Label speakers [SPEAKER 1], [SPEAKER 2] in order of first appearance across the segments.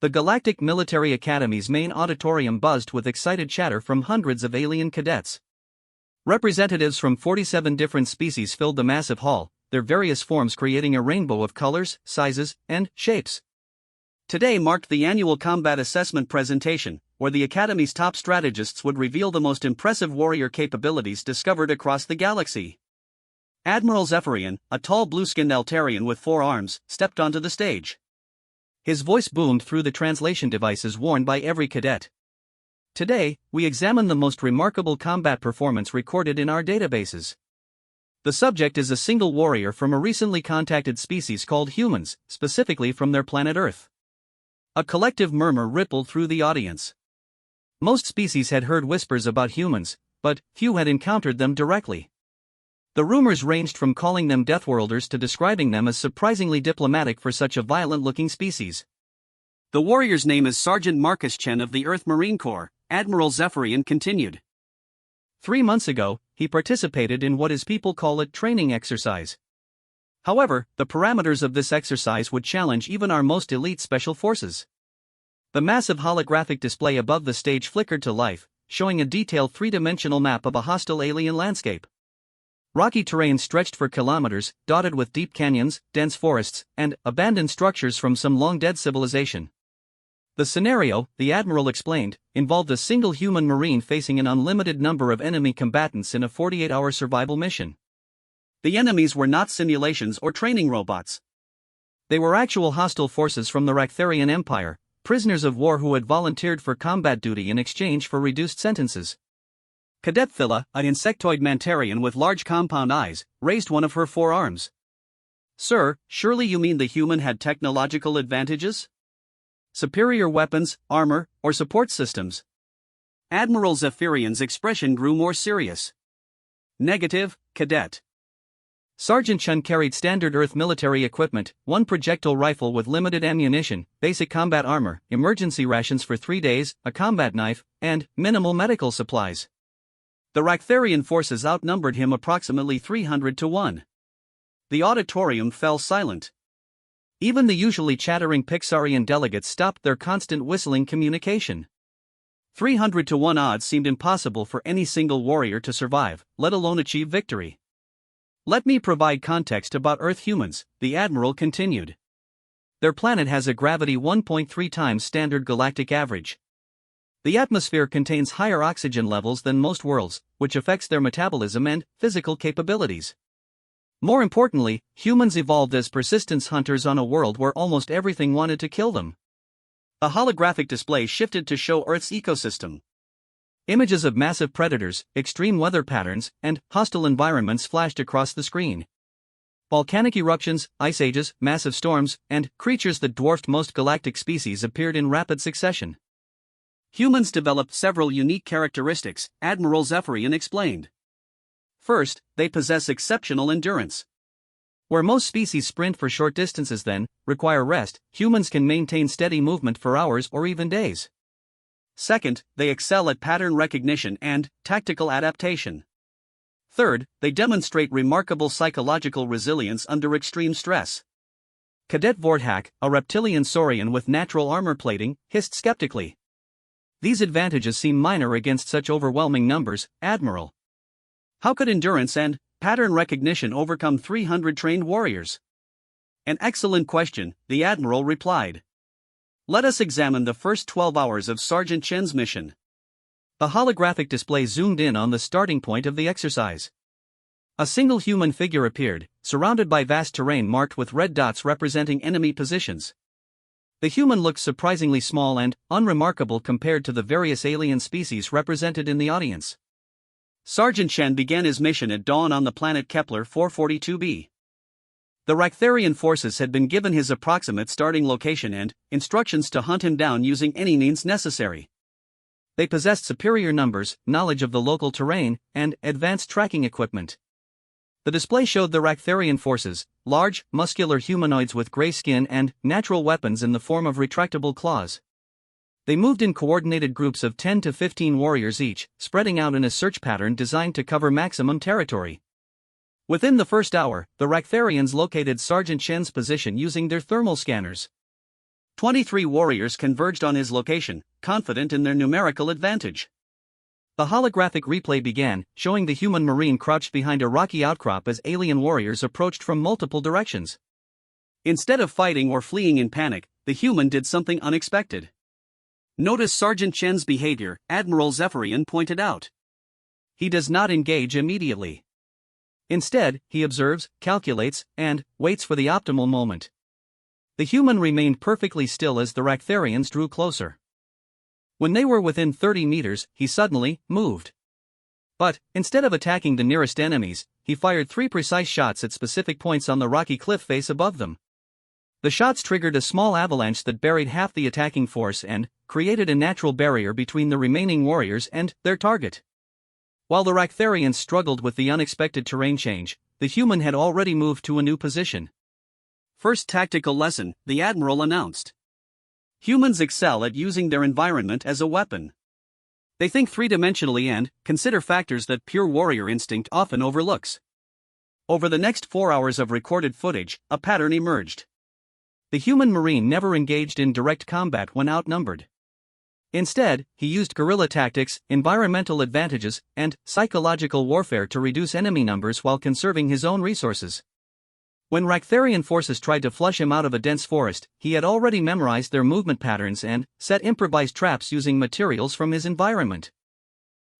[SPEAKER 1] The Galactic Military Academy's main auditorium buzzed with excited chatter from hundreds of alien cadets. Representatives from 47 different species filled the massive hall, their various forms creating a rainbow of colors, sizes, and shapes. Today marked the annual combat assessment presentation, where the Academy's top strategists would reveal the most impressive warrior capabilities discovered across the galaxy. Admiral Zephyrian, a tall blue-skinned Altarian with 4 arms, stepped onto the stage. His voice boomed through the translation devices worn by every cadet. Today, we examine the most remarkable combat performance recorded in our databases. The subject is a single warrior from a recently contacted species called humans, specifically from their planet Earth. A collective murmur rippled through the audience. Most species had heard whispers about humans, but few had encountered them directly. The rumors ranged from calling them Deathworlders to describing them as surprisingly diplomatic for such a violent-looking species. The warrior's name is Sergeant Marcus Chen of the Earth Marine Corps, Admiral Zephyrian continued. 3 months ago, he participated in what his people call a training exercise. However, the parameters of this exercise would challenge even our most elite special forces. The massive holographic display above the stage flickered to life, showing a detailed 3-dimensional map of a hostile alien landscape. Rocky terrain stretched for kilometers, dotted with deep canyons, dense forests, and abandoned structures from some long-dead civilization. The scenario, the Admiral explained, involved a single human Marine facing an unlimited number of enemy combatants in a 48-hour survival mission. The enemies were not simulations or training robots. They were actual hostile forces from the Raktharian Empire, prisoners of war who had volunteered for combat duty in exchange for reduced sentences. Cadet Thilla, an insectoid Mantarian with large compound eyes, raised one of her 4 arms. "Sir, surely you mean the human had technological advantages? Superior weapons, armor, or support systems?" Admiral Zephyrian's expression grew more serious. "Negative, Cadet. Sergeant Chen carried standard Earth military equipment, 1 projectile rifle with limited ammunition, basic combat armor, emergency rations for 3 days, a combat knife, and minimal medical supplies. The Raktharian forces outnumbered him approximately 300 to 1. The auditorium fell silent. Even the usually chattering Pixarian delegates stopped their constant whistling communication. 300 to 1 odds seemed impossible for any single warrior to survive, let alone achieve victory. "Let me provide context about Earth humans," the Admiral continued. "Their planet has a gravity 1.3 times standard galactic average. The atmosphere contains higher oxygen levels than most worlds, which affects their metabolism and physical capabilities. More importantly, humans evolved as persistence hunters on a world where almost everything wanted to kill them." A holographic display shifted to show Earth's ecosystem. Images of massive predators, extreme weather patterns, and hostile environments flashed across the screen. Volcanic eruptions, ice ages, massive storms, and creatures that dwarfed most galactic species appeared in rapid succession. "Humans developed several unique characteristics," Admiral Zephyrian explained. "First, they possess exceptional endurance. Where most species sprint for short distances then require rest, humans can maintain steady movement for hours or even days. Second, they excel at pattern recognition and tactical adaptation. Third, they demonstrate remarkable psychological resilience under extreme stress." Cadet Vorthak, a reptilian saurian with natural armor plating, hissed skeptically. "These advantages seem minor against such overwhelming numbers, Admiral. How could endurance and pattern recognition overcome 300 trained warriors?" "An excellent question," the Admiral replied. "Let us examine the first 12 hours of Sergeant Chen's mission." The holographic display zoomed in on the starting point of the exercise. A single human figure appeared, surrounded by vast terrain marked with red dots representing enemy positions. The human looked surprisingly small and unremarkable compared to the various alien species represented in the audience. Sergeant Chen began his mission at dawn on the planet Kepler 442b. The Raktharian forces had been given his approximate starting location and instructions to hunt him down using any means necessary. They possessed superior numbers, knowledge of the local terrain, and advanced tracking equipment. The display showed the Raktharian forces, large, muscular humanoids with gray skin and natural weapons in the form of retractable claws. They moved in coordinated groups of 10 to 15 warriors each, spreading out in a search pattern designed to cover maximum territory. Within the first hour, the Raktharians located Sergeant Chen's position using their thermal scanners. 23 warriors converged on his location, confident in their numerical advantage. The holographic replay began, showing the human marine crouched behind a rocky outcrop as alien warriors approached from multiple directions. Instead of fighting or fleeing in panic, the human did something unexpected. "Notice Sergeant Chen's behavior," Admiral Zephyrian pointed out. "He does not engage immediately. Instead, he observes, calculates, and waits for the optimal moment." The human remained perfectly still as the Ractharians drew closer. When they were within 30 meters, he suddenly moved. But, instead of attacking the nearest enemies, he fired 3 precise shots at specific points on the rocky cliff face above them. The shots triggered a small avalanche that buried half the attacking force and created a natural barrier between the remaining warriors and their target. While the Ractharians struggled with the unexpected terrain change, the human had already moved to a new position. "First tactical lesson," the Admiral announced. "Humans excel at using their environment as a weapon. They think three-dimensionally and consider factors that pure warrior instinct often overlooks." Over the next 4 hours of recorded footage, a pattern emerged. The human marine never engaged in direct combat when outnumbered. Instead, he used guerrilla tactics, environmental advantages, and psychological warfare to reduce enemy numbers while conserving his own resources. When Ractharian forces tried to flush him out of a dense forest, he had already memorized their movement patterns and set improvised traps using materials from his environment.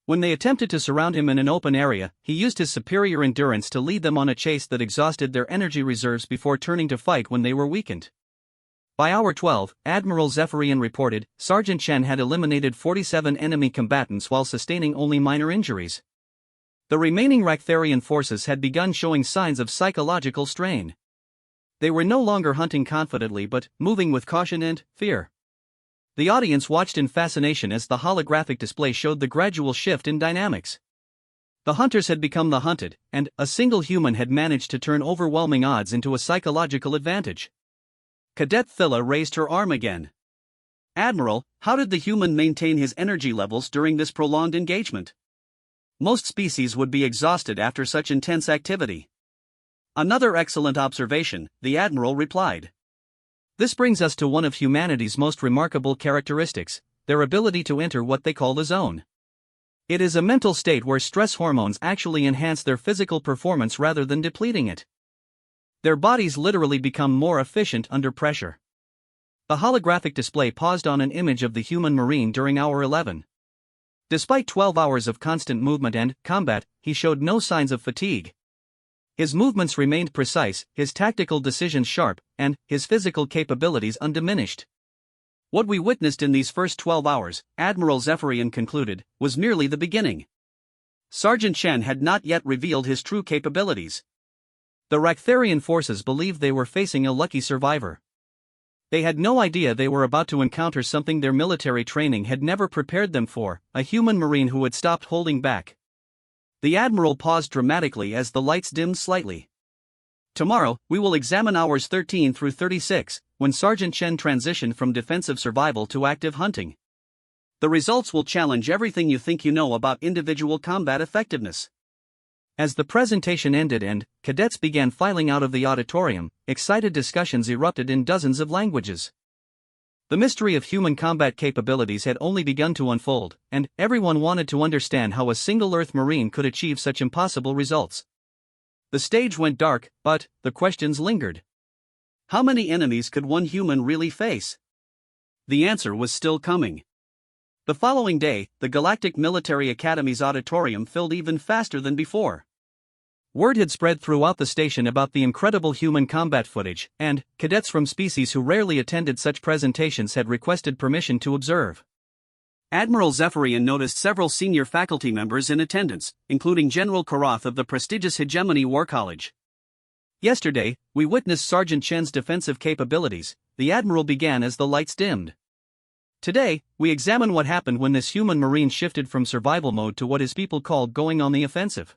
[SPEAKER 1] When they attempted to surround him in an open area, he used his superior endurance to lead them on a chase that exhausted their energy reserves before turning to fight when they were weakened. By hour 12, Admiral Zephyrian reported, Sergeant Chen had eliminated 47 enemy combatants while sustaining only minor injuries. The remaining Ractharian forces had begun showing signs of psychological strain. They were no longer hunting confidently but moving with caution and fear. The audience watched in fascination as the holographic display showed the gradual shift in dynamics. The hunters had become the hunted, and a single human had managed to turn overwhelming odds into a psychological advantage. Cadet Thilla raised her arm again. "Admiral, how did the human maintain his energy levels during this prolonged engagement? Most species would be exhausted after such intense activity." "Another excellent observation," the Admiral replied. "This brings us to one of humanity's most remarkable characteristics, their ability to enter what they call the zone. It is a mental state where stress hormones actually enhance their physical performance rather than depleting it. Their bodies literally become more efficient under pressure." The holographic display paused on an image of the human marine during hour 11. Despite 12 hours of constant movement and combat, he showed no signs of fatigue. His movements remained precise, his tactical decisions sharp, and his physical capabilities undiminished. "What we witnessed in these first 12 hours," Admiral Zephyrian concluded, "was merely the beginning. Sergeant Chen had not yet revealed his true capabilities. The Ractharian forces believed they were facing a lucky survivor. They had no idea they were about to encounter something their military training had never prepared them for, a human marine who had stopped holding back." The Admiral paused dramatically as the lights dimmed slightly. "Tomorrow, we will examine hours 13 through 36, when Sergeant Chen transitioned from defensive survival to active hunting. The results will challenge everything you think you know about individual combat effectiveness." As the presentation ended and cadets began filing out of the auditorium, excited discussions erupted in dozens of languages. The mystery of human combat capabilities had only begun to unfold, and everyone wanted to understand how a single Earth Marine could achieve such impossible results. The stage went dark, but the questions lingered. How many enemies could one human really face? The answer was still coming. The following day, the Galactic Military Academy's auditorium filled even faster than before. Word had spread throughout the station about the incredible human combat footage, and cadets from species who rarely attended such presentations had requested permission to observe. Admiral Zephyrian noticed several senior faculty members in attendance, including General Karath of the prestigious Hegemony War College. "Yesterday, we witnessed Sergeant Chen's defensive capabilities," the Admiral began as the lights dimmed. "Today, we examine what happened when this human marine shifted from survival mode to what his people called going on the offensive."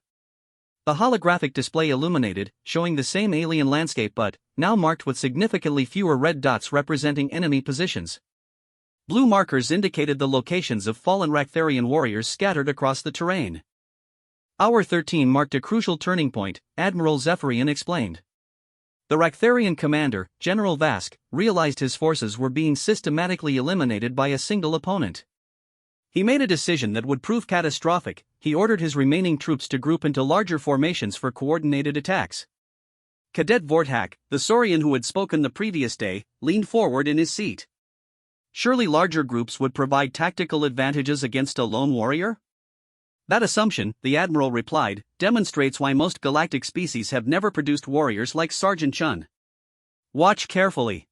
[SPEAKER 1] The holographic display illuminated, showing the same alien landscape but now marked with significantly fewer red dots representing enemy positions. Blue markers indicated the locations of fallen Ractharian warriors scattered across the terrain. Hour 13 marked a crucial turning point, Admiral Zephyrian explained. The Raktharian commander, General Vask, realized his forces were being systematically eliminated by a single opponent. He made a decision that would prove catastrophic. He ordered his remaining troops to group into larger formations for coordinated attacks. Cadet Vorthak, the Saurian who had spoken the previous day, leaned forward in his seat. Surely larger groups would provide tactical advantages against a lone warrior? That assumption, the Admiral replied, demonstrates why most galactic species have never produced warriors like Sergeant Chun. Watch carefully.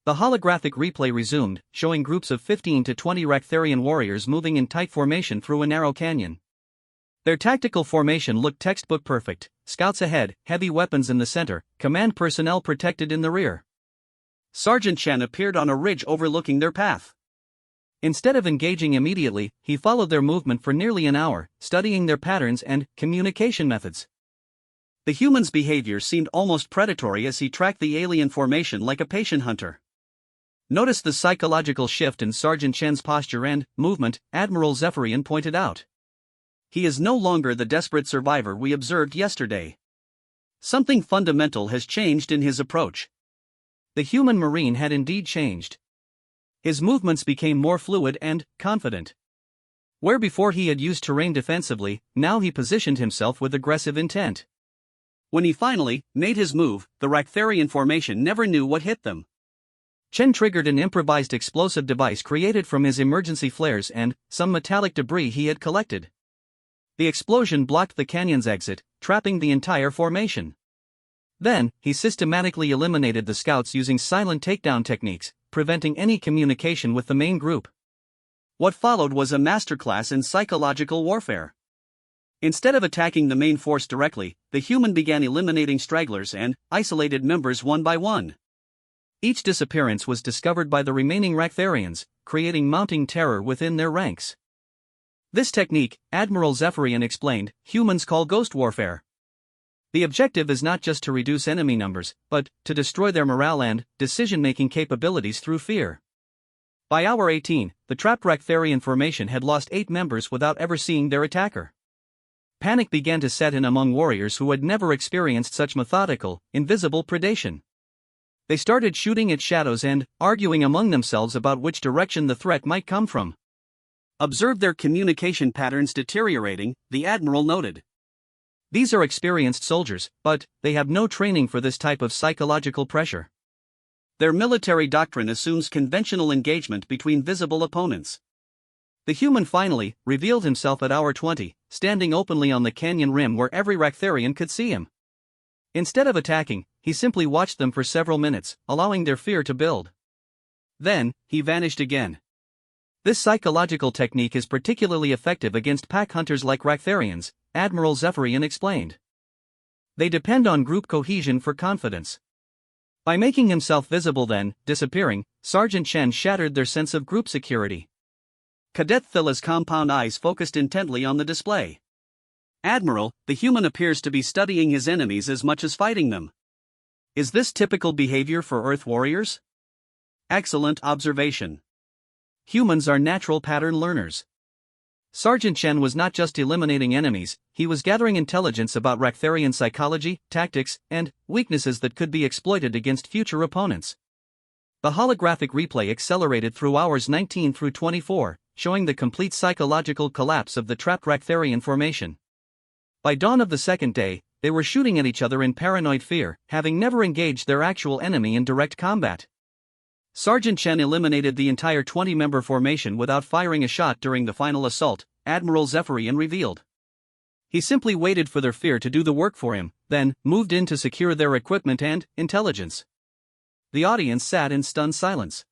[SPEAKER 1] The holographic replay resumed, showing groups of 15 to 20 Raktharian warriors moving in tight formation through a narrow canyon. Their tactical formation looked textbook perfect: scouts ahead, heavy weapons in the center, command personnel protected in the rear. Sergeant Chen appeared on a ridge overlooking their path. Instead of engaging immediately, he followed their movement for nearly an hour, studying their patterns and communication methods. The human's behavior seemed almost predatory as he tracked the alien formation like a patient hunter. Notice the psychological shift in Sergeant Chen's posture and movement, Admiral Zephyrian pointed out. He is no longer the desperate survivor we observed yesterday. Something fundamental has changed in his approach. The human marine had indeed changed. His movements became more fluid and confident. Where before he had used terrain defensively, now he positioned himself with aggressive intent. When he finally made his move, the Raktharian formation never knew what hit them. Chen triggered an improvised explosive device created from his emergency flares and some metallic debris he had collected. The explosion blocked the canyon's exit, trapping the entire formation. Then, he systematically eliminated the scouts using silent takedown techniques, preventing any communication with the main group. What followed was a masterclass in psychological warfare. Instead of attacking the main force directly, the human began eliminating stragglers and isolated members one by one. Each disappearance was discovered by the remaining Raktharians, creating mounting terror within their ranks. This technique, Admiral Zephyrian explained, humans call ghost warfare. The objective is not just to reduce enemy numbers, but to destroy their morale and decision-making capabilities through fear. By hour 18, the trapped Raktharian formation had lost 8 members without ever seeing their attacker. Panic began to set in among warriors who had never experienced such methodical, invisible predation. They started shooting at shadows and arguing among themselves about which direction the threat might come from. Observe their communication patterns deteriorating, the Admiral noted. These are experienced soldiers, but they have no training for this type of psychological pressure. Their military doctrine assumes conventional engagement between visible opponents. The human finally revealed himself at hour 20, standing openly on the canyon rim where every Raktharian could see him. Instead of attacking, he simply watched them for several minutes, allowing their fear to build. Then, he vanished again. This psychological technique is particularly effective against pack hunters like Raktharians, Admiral Zephyrian explained. They depend on group cohesion for confidence. By making himself visible then, disappearing, Sergeant Chen shattered their sense of group security. Cadet Thilla's compound eyes focused intently on the display. Admiral, the human appears to be studying his enemies as much as fighting them. Is this typical behavior for Earth warriors? Excellent observation. Humans are natural pattern learners. Sergeant Chen was not just eliminating enemies, he was gathering intelligence about Raktharian psychology, tactics, and weaknesses that could be exploited against future opponents. The holographic replay accelerated through hours 19 through 24, showing the complete psychological collapse of the trapped Raktharian formation. By dawn of the second day, they were shooting at each other in paranoid fear, having never engaged their actual enemy in direct combat. Sergeant Chen eliminated the entire 20-member formation without firing a shot during the final assault, Admiral Zephyrian revealed. He simply waited for their fear to do the work for him, then moved in to secure their equipment and intelligence. The audience sat in stunned silence.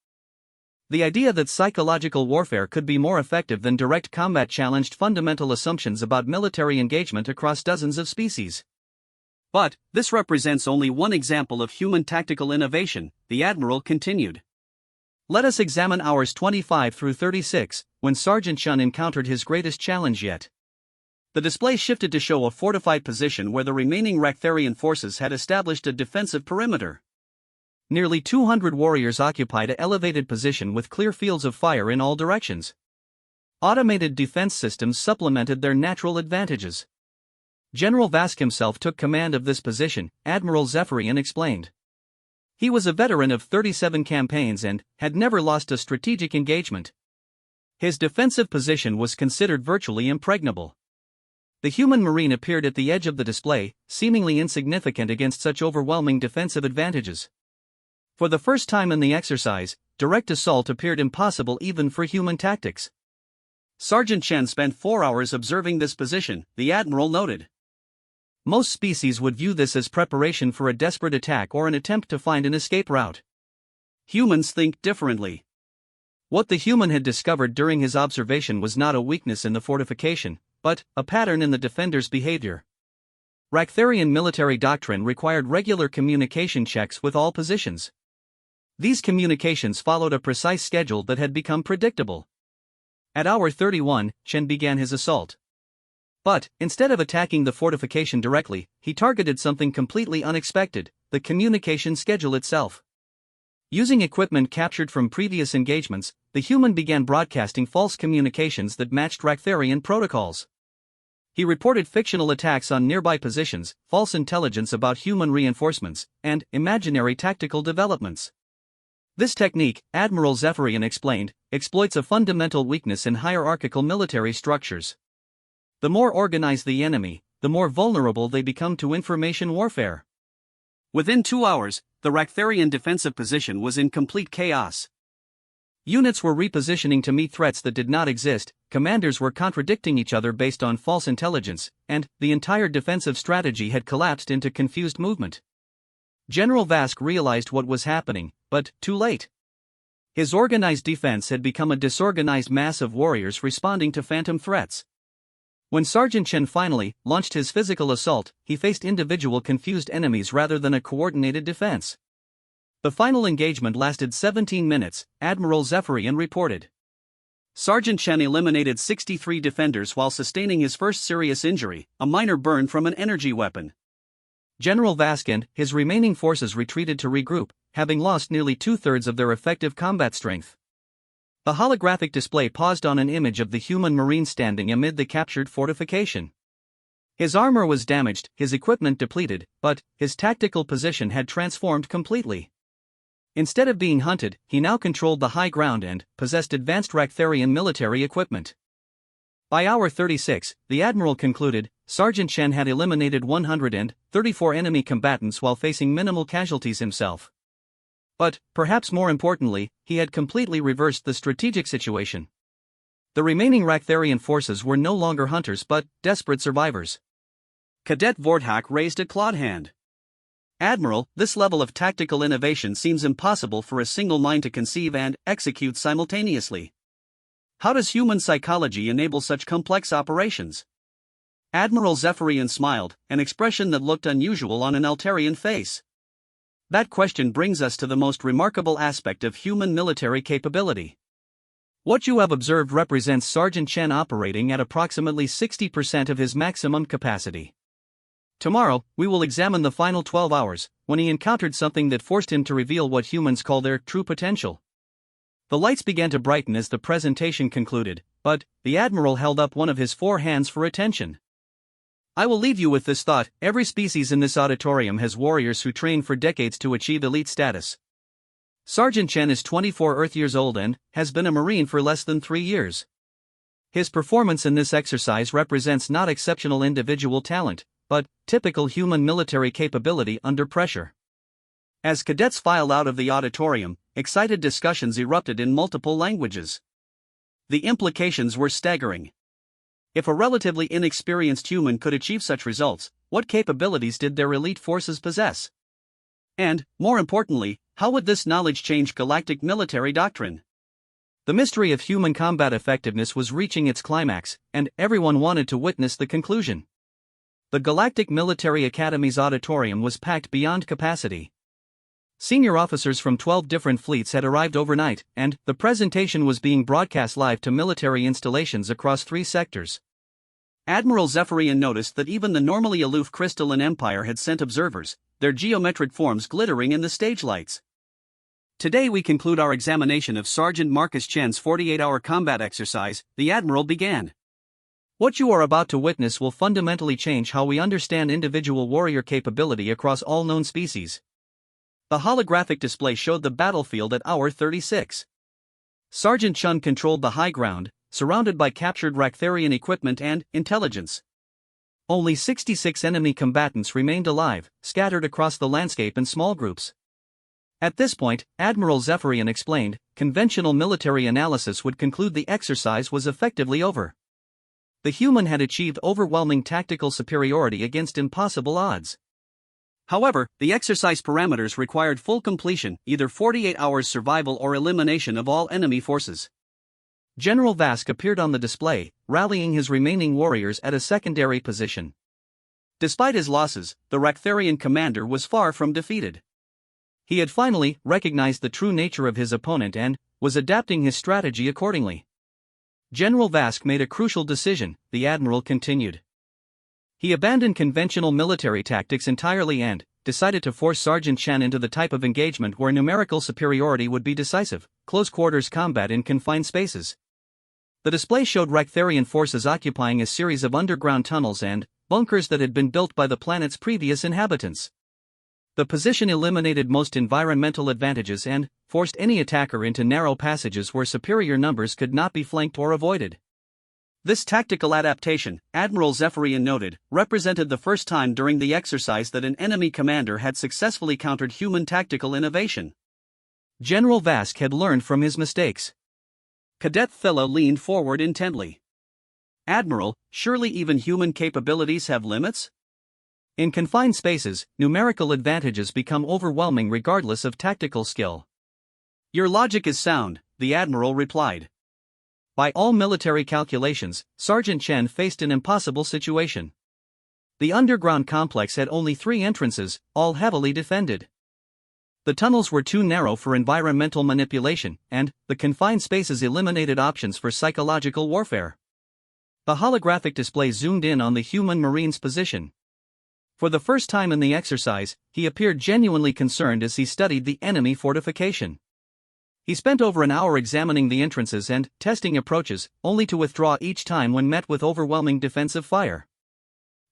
[SPEAKER 1] The idea that psychological warfare could be more effective than direct combat challenged fundamental assumptions about military engagement across dozens of species. But, this represents only one example of human tactical innovation, the Admiral continued. Let us examine hours 25 through 36, when Sergeant Chun encountered his greatest challenge yet. The display shifted to show a fortified position where the remaining Raktharian forces had established a defensive perimeter. Nearly 200 warriors occupied an elevated position with clear fields of fire in all directions. Automated defense systems supplemented their natural advantages. General Vask himself took command of this position, Admiral Zephyrian explained. He was a veteran of 37 campaigns and had never lost a strategic engagement. His defensive position was considered virtually impregnable. The human marine appeared at the edge of the display, seemingly insignificant against such overwhelming defensive advantages. For the first time in the exercise, direct assault appeared impossible even for human tactics. Sergeant Chen spent 4 hours observing this position, the admiral noted. Most species would view this as preparation for a desperate attack or an attempt to find an escape route. Humans think differently. What the human had discovered during his observation was not a weakness in the fortification, but a pattern in the defender's behavior. Raktharian military doctrine required regular communication checks with all positions. These communications followed a precise schedule that had become predictable. At hour 31, Chen began his assault. But, instead of attacking the fortification directly, he targeted something completely unexpected, the communication schedule itself. Using equipment captured from previous engagements, the human began broadcasting false communications that matched Raktharian protocols. He reported fictional attacks on nearby positions, false intelligence about human reinforcements, and imaginary tactical developments. This technique, Admiral Zephyrian explained, exploits a fundamental weakness in hierarchical military structures. The more organized the enemy, the more vulnerable they become to information warfare. Within 2 hours, the Raktharian defensive position was in complete chaos. Units were repositioning to meet threats that did not exist, commanders were contradicting each other based on false intelligence, and the entire defensive strategy had collapsed into confused movement. General Vask realized what was happening, but too late. His organized defense had become a disorganized mass of warriors responding to phantom threats. When Sergeant Chen finally launched his physical assault, he faced individual confused enemies rather than a coordinated defense. The final engagement lasted 17 minutes, Admiral Zephyrian reported. Sergeant Chen eliminated 63 defenders while sustaining his first serious injury, a minor burn from an energy weapon. General Vask and his remaining forces retreated to regroup, having lost nearly 2/3 of their effective combat strength. The holographic display paused on an image of the human marine standing amid the captured fortification. His armor was damaged, his equipment depleted, but his tactical position had transformed completely. Instead of being hunted, he now controlled the high ground and possessed advanced Raktharian military equipment. By hour 36, the admiral concluded, Sergeant Chen had eliminated 134 enemy combatants while facing minimal casualties himself. But, perhaps more importantly, he had completely reversed the strategic situation. The remaining Raktharian forces were no longer hunters but desperate survivors. Cadet Vorthak raised a clawed hand. Admiral, this level of tactical innovation seems impossible for a single mind to conceive and execute simultaneously. How does human psychology enable such complex operations? Admiral Zephyrian smiled, an expression that looked unusual on an Altarian face. That question brings us to the most remarkable aspect of human military capability. What you have observed represents Sergeant Chen operating at approximately 60% of his maximum capacity. Tomorrow, we will examine the final 12 hours, when he encountered something that forced him to reveal what humans call their true potential. The lights began to brighten as the presentation concluded, but the Admiral held up one of his 4 hands for attention. I will leave you with this thought: every species in this auditorium has warriors who train for decades to achieve elite status. Sergeant Chen is 24 Earth years old and has been a Marine for less than 3 years. His performance in this exercise represents not exceptional individual talent, but typical human military capability under pressure. As cadets filed out of the auditorium, excited discussions erupted in multiple languages. The implications were staggering. If a relatively inexperienced human could achieve such results, what capabilities did their elite forces possess? And, more importantly, how would this knowledge change galactic military doctrine? The mystery of human combat effectiveness was reaching its climax, and everyone wanted to witness the conclusion. The Galactic Military Academy's auditorium was packed beyond capacity. Senior officers from 12 different fleets had arrived overnight, and the presentation was being broadcast live to military installations across 3 sectors. Admiral Zephyrian noticed that even the normally aloof Crystalline Empire had sent observers, their geometric forms glittering in the stage lights. Today we conclude our examination of Sergeant Marcus Chen's 48-hour combat exercise, the Admiral began. What you are about to witness will fundamentally change how we understand individual warrior capability across all known species. The holographic display showed the battlefield at hour 36. Sergeant Chun controlled the high ground, surrounded by captured Raktharian equipment and intelligence. Only 66 enemy combatants remained alive, scattered across the landscape in small groups. At this point, Admiral Zephyrian explained, conventional military analysis would conclude the exercise was effectively over. The human had achieved overwhelming tactical superiority against impossible odds. However, the exercise parameters required full completion, either 48 hours survival or elimination of all enemy forces. General Vask appeared on the display, rallying his remaining warriors at a secondary position. Despite his losses, the Raktharian commander was far from defeated. He had finally recognized the true nature of his opponent and was adapting his strategy accordingly. General Vask made a crucial decision, the admiral continued. He abandoned conventional military tactics entirely and decided to force Sergeant Chen into the type of engagement where numerical superiority would be decisive, close-quarters combat in confined spaces. The display showed Raktharian forces occupying a series of underground tunnels and bunkers that had been built by the planet's previous inhabitants. The position eliminated most environmental advantages and forced any attacker into narrow passages where superior numbers could not be flanked or avoided. This tactical adaptation, Admiral Zephyrian noted, represented the first time during the exercise that an enemy commander had successfully countered human tactical innovation. General Vask had learned from his mistakes. Cadet Thilla leaned forward intently. Admiral, surely even human capabilities have limits? In confined spaces, numerical advantages become overwhelming regardless of tactical skill. Your logic is sound, the Admiral replied. By all military calculations, Sergeant Chen faced an impossible situation. The underground complex had only 3 entrances, all heavily defended. The tunnels were too narrow for environmental manipulation, and the confined spaces eliminated options for psychological warfare. The holographic display zoomed in on the human marine's position. For the first time in the exercise, he appeared genuinely concerned as he studied the enemy fortification. He spent over an hour examining the entrances and testing approaches, only to withdraw each time when met with overwhelming defensive fire.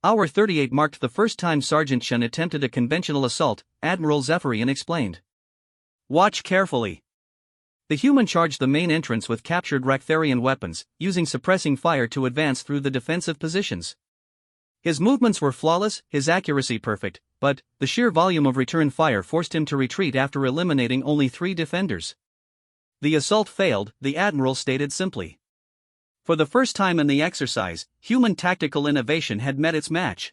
[SPEAKER 1] Hour 38 marked the first time Sergeant Chen attempted a conventional assault, Admiral Zephyrian explained. Watch carefully. The human charged the main entrance with captured Raktharian weapons, using suppressing fire to advance through the defensive positions. His movements were flawless, his accuracy perfect, but the sheer volume of return fire forced him to retreat after eliminating only 3 defenders. The assault failed, the Admiral stated simply. For the first time in the exercise, human tactical innovation had met its match.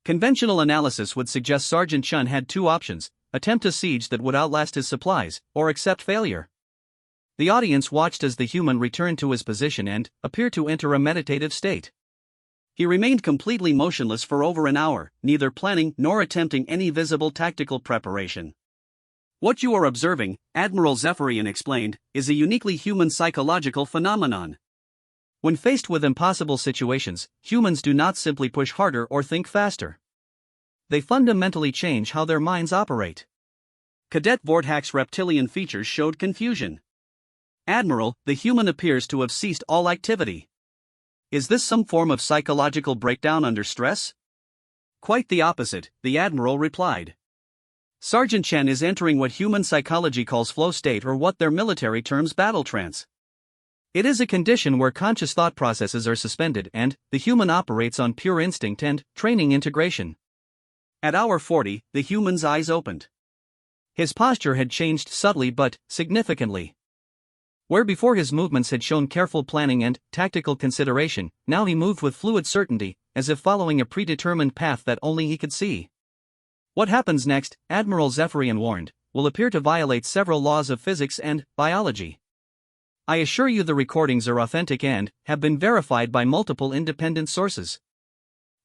[SPEAKER 1] Conventional analysis would suggest Sergeant Chun had 2 options: attempt a siege that would outlast his supplies, or accept failure. The audience watched as the human returned to his position and appeared to enter a meditative state. He remained completely motionless for over an hour, neither planning nor attempting any visible tactical preparation. What you are observing, Admiral Zephyrian explained, is a uniquely human psychological phenomenon. When faced with impossible situations, humans do not simply push harder or think faster. They fundamentally change how their minds operate. Cadet Vorthak's reptilian features showed confusion. Admiral, the human appears to have ceased all activity. Is this some form of psychological breakdown under stress? Quite the opposite, the Admiral replied. Sergeant Chen is entering what human psychology calls flow state, or what their military terms battle trance. It is a condition where conscious thought processes are suspended and the human operates on pure instinct and training integration. At hour 40, the human's eyes opened. His posture had changed subtly but significantly. Where before his movements had shown careful planning and tactical consideration, now he moved with fluid certainty, as if following a predetermined path that only he could see. What happens next, Admiral Zephyrian warned, will appear to violate several laws of physics and biology. I assure you the recordings are authentic and have been verified by multiple independent sources.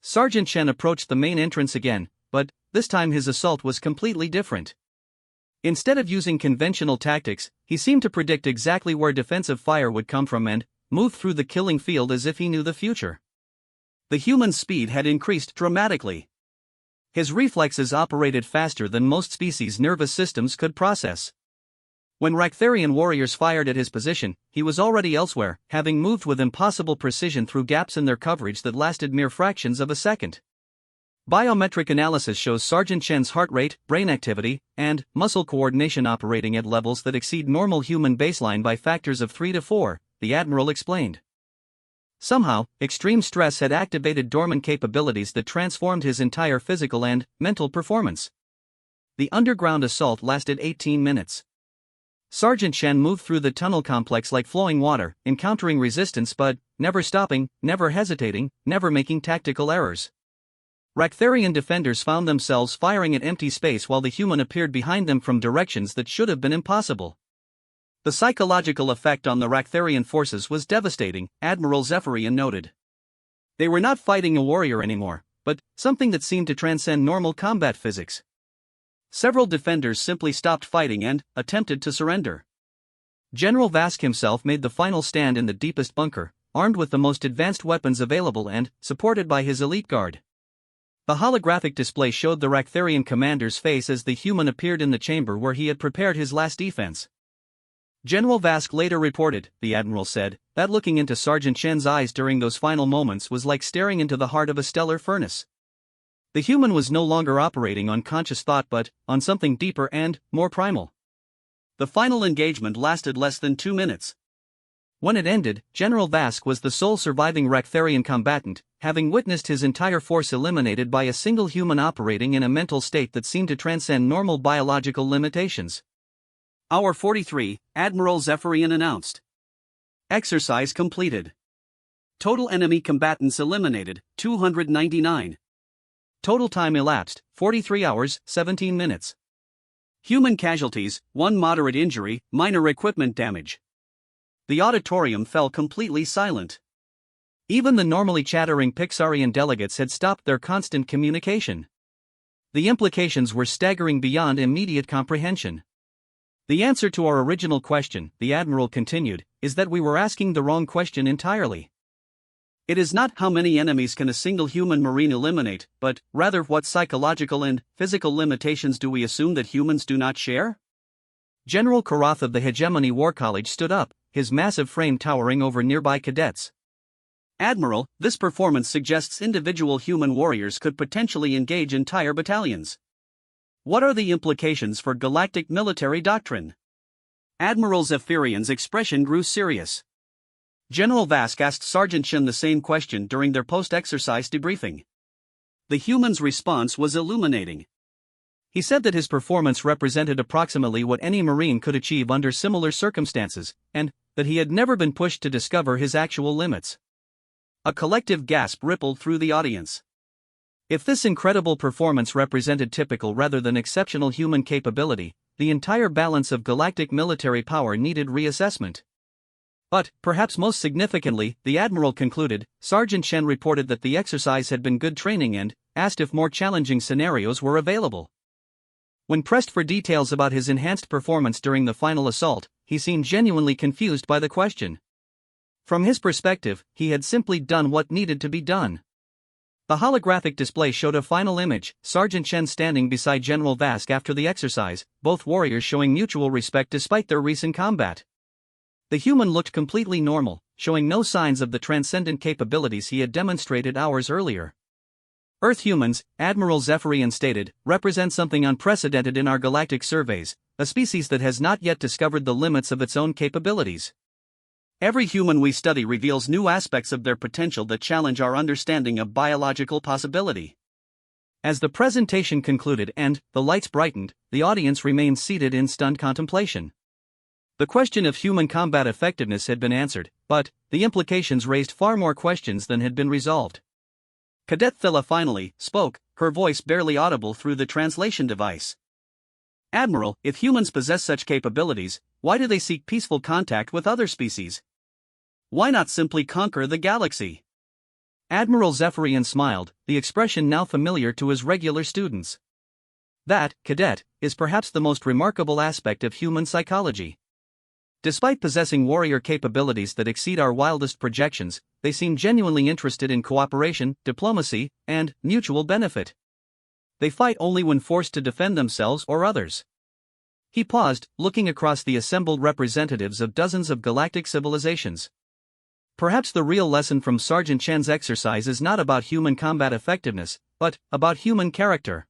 [SPEAKER 1] Sergeant Chen approached the main entrance again, but this time his assault was completely different. Instead of using conventional tactics, he seemed to predict exactly where defensive fire would come from and move through the killing field as if he knew the future. The human's speed had increased dramatically. His reflexes operated faster than most species' nervous systems could process. When Raktharian warriors fired at his position, he was already elsewhere, having moved with impossible precision through gaps in their coverage that lasted mere fractions of a second. Biometric analysis shows Sergeant Chen's heart rate, brain activity, and muscle coordination operating at levels that exceed normal human baseline by factors of 3 to 4, the Admiral explained. Somehow, extreme stress had activated dormant capabilities that transformed his entire physical and mental performance. The underground assault lasted 18 minutes. Sergeant Chen moved through the tunnel complex like flowing water, encountering resistance but never stopping, never hesitating, never making tactical errors. Raktharian defenders found themselves firing at empty space while the human appeared behind them from directions that should have been impossible. The psychological effect on the Raktharian forces was devastating, Admiral Zephyrian noted. They were not fighting a warrior anymore, but something that seemed to transcend normal combat physics. Several defenders simply stopped fighting and attempted to surrender. General Vask himself made the final stand in the deepest bunker, armed with the most advanced weapons available and supported by his elite guard. The holographic display showed the Raktharian commander's face as the human appeared in the chamber where he had prepared his last defense. General Vask later reported, the Admiral said, that looking into Sergeant Chen's eyes during those final moments was like staring into the heart of a stellar furnace. The human was no longer operating on conscious thought but on something deeper and more primal. The final engagement lasted less than 2 minutes. When it ended, General Vask was the sole surviving Raktharian combatant, having witnessed his entire force eliminated by a single human operating in a mental state that seemed to transcend normal biological limitations. Hour 43, Admiral Zephyrian announced. Exercise completed. Total enemy combatants eliminated, 299. Total time elapsed, 43 hours, 17 minutes. Human casualties, 1 moderate injury, minor equipment damage. The auditorium fell completely silent. Even the normally chattering Pixarian delegates had stopped their constant communication. The implications were staggering beyond immediate comprehension. The answer to our original question, the Admiral continued, is that we were asking the wrong question entirely. It is not how many enemies can a single human marine eliminate, but rather what psychological and physical limitations do we assume that humans do not share? General Karath of the Hegemony War College stood up, his massive frame towering over nearby cadets. Admiral, this performance suggests individual human warriors could potentially engage entire battalions. What are the implications for galactic military doctrine? Admiral Zephyrian's expression grew serious. General Vask asked Sergeant Chen the same question during their post-exercise debriefing. The human's response was illuminating. He said that his performance represented approximately what any Marine could achieve under similar circumstances, and that he had never been pushed to discover his actual limits. A collective gasp rippled through the audience. If this incredible performance represented typical rather than exceptional human capability, the entire balance of galactic military power needed reassessment. But, perhaps most significantly, the Admiral concluded, Sergeant Chen reported that the exercise had been good training and asked if more challenging scenarios were available. When pressed for details about his enhanced performance during the final assault, he seemed genuinely confused by the question. From his perspective, he had simply done what needed to be done. The holographic display showed a final image, Sergeant Chen standing beside General Vask after the exercise, both warriors showing mutual respect despite their recent combat. The human looked completely normal, showing no signs of the transcendent capabilities he had demonstrated hours earlier. Earth humans, Admiral Zephyrian stated, represent something unprecedented in our galactic surveys, a species that has not yet discovered the limits of its own capabilities. Every human we study reveals new aspects of their potential that challenge our understanding of biological possibility. As the presentation concluded and the lights brightened, the audience remained seated in stunned contemplation. The question of human combat effectiveness had been answered, but the implications raised far more questions than had been resolved. Cadet Thilla finally spoke, her voice barely audible through the translation device. Admiral, if humans possess such capabilities, why do they seek peaceful contact with other species? Why not simply conquer the galaxy? Admiral Zephyrian smiled, the expression now familiar to his regular students. That, cadet, is perhaps the most remarkable aspect of human psychology. Despite possessing warrior capabilities that exceed our wildest projections, they seem genuinely interested in cooperation, diplomacy, and mutual benefit. They fight only when forced to defend themselves or others. He paused, looking across the assembled representatives of dozens of galactic civilizations. Perhaps the real lesson from Sergeant Chen's exercise is not about human combat effectiveness, but about human character.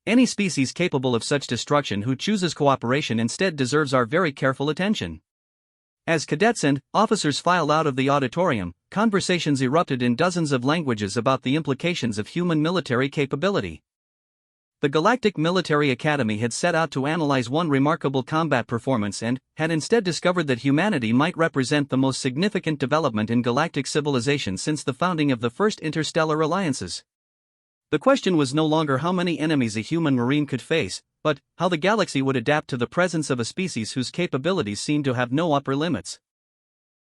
[SPEAKER 1] Any species capable of such destruction who chooses cooperation instead deserves our very careful attention. As cadets and officers filed out of the auditorium, conversations erupted in dozens of languages about the implications of human military capability. The Galactic Military Academy had set out to analyze one remarkable combat performance and had instead discovered that humanity might represent the most significant development in galactic civilization since the founding of the first interstellar alliances. The question was no longer how many enemies a human marine could face, but how the galaxy would adapt to the presence of a species whose capabilities seemed to have no upper limits.